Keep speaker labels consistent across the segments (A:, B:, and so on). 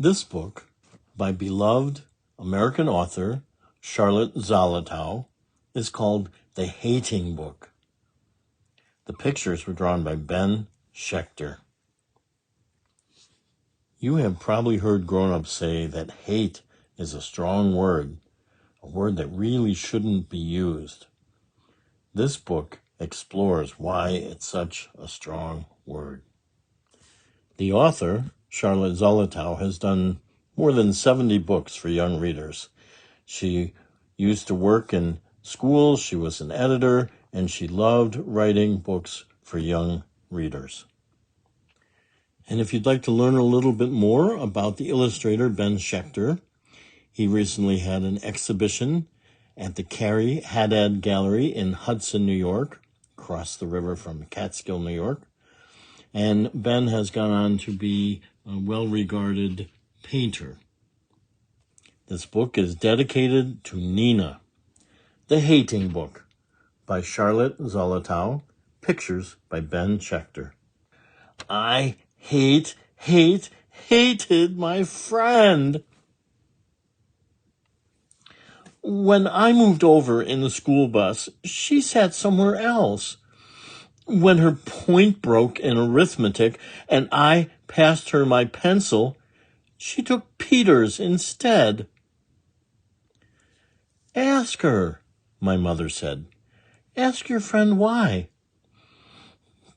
A: This book, by beloved American author Charlotte Zolotow, is called The Hating Book. The pictures were drawn by Ben Shecter. You have probably heard grown-ups say that hate is a strong word, a word that really shouldn't be used. This book explores why it's such a strong word. The author, Charlotte Zolotow, has done more than 70 books for young readers. She used to work in schools, she was an editor, and she loved writing books for young readers. And if you'd like to learn a little bit more about the illustrator Ben Shecter, he recently had an exhibition at the Carrie Haddad Gallery in Hudson, New York, across the river from Catskill, New York. And Ben has gone on to be a well-regarded painter. This book is dedicated to Nina. The Hating Book by Charlotte Zolotow. Pictures by Ben Shecter. I hated my friend. When I moved over in the school bus, she sat somewhere else. When her point broke in arithmetic and I passed her my pencil, she took Peter's instead. Ask her, my mother said. Ask your friend why.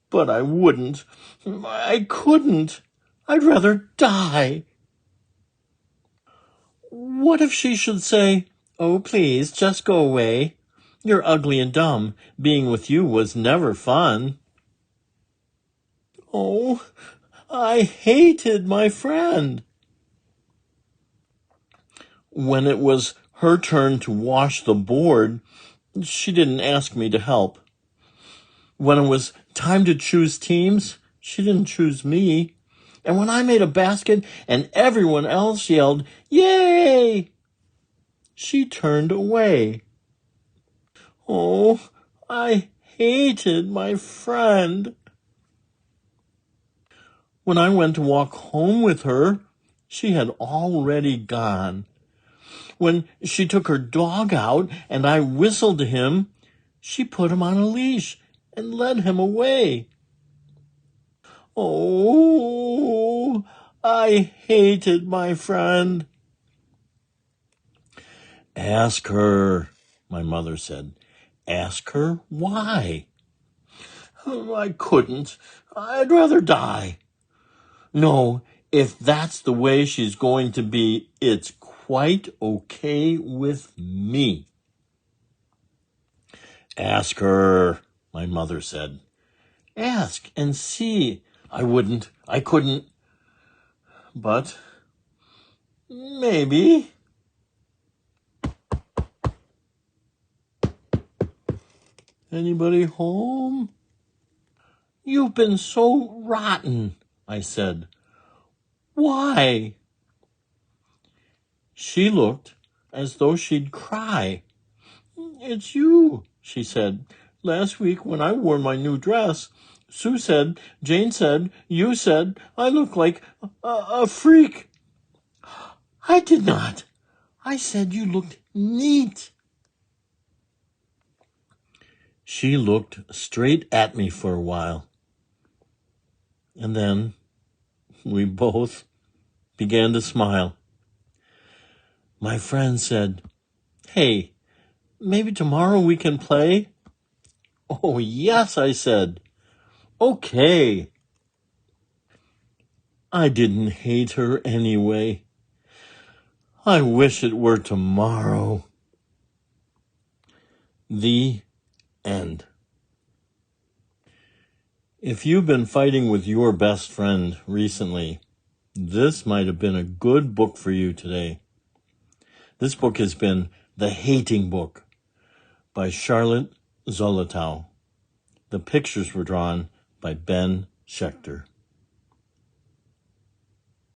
A: But I wouldn't. I couldn't. I'd rather die. What if she should say, "Oh, please, just go away. You're ugly and dumb. Being with you was never fun." Oh, I hated my friend. When it was her turn to wash the board, she didn't ask me to help. When it was time to choose teams, she didn't choose me. And when I made a basket and everyone else yelled, "Yay!" she turned away. Oh, I hated my friend. When I went to walk home with her, she had already gone. When she took her dog out and I whistled to him, she put him on a leash and led him away. Oh, I hated my friend. Ask her, my mother said. Ask her why. I couldn't. I'd rather die. No, if that's the way she's going to be, it's quite okay with me. Ask her, my mother said. Ask and see. I wouldn't. I couldn't. But maybe. Anybody home? You've been so rotten, I said. Why? She looked as though she'd cry. It's you, she said. Last week when I wore my new dress, Sue said, Jane said, you said, I look like a freak. I did not. I said you looked neat. She looked straight at me for a while. And then we both began to smile. My friend said, Hey, maybe tomorrow we can play? Oh, yes, I said. Okay. I didn't hate her anyway. I wish it were tomorrow. The end. If you've been fighting with your best friend recently, this might have been a good book for you today. This book has been The Hating Book by Charlotte Zolotow. The pictures were drawn by Ben Shecter.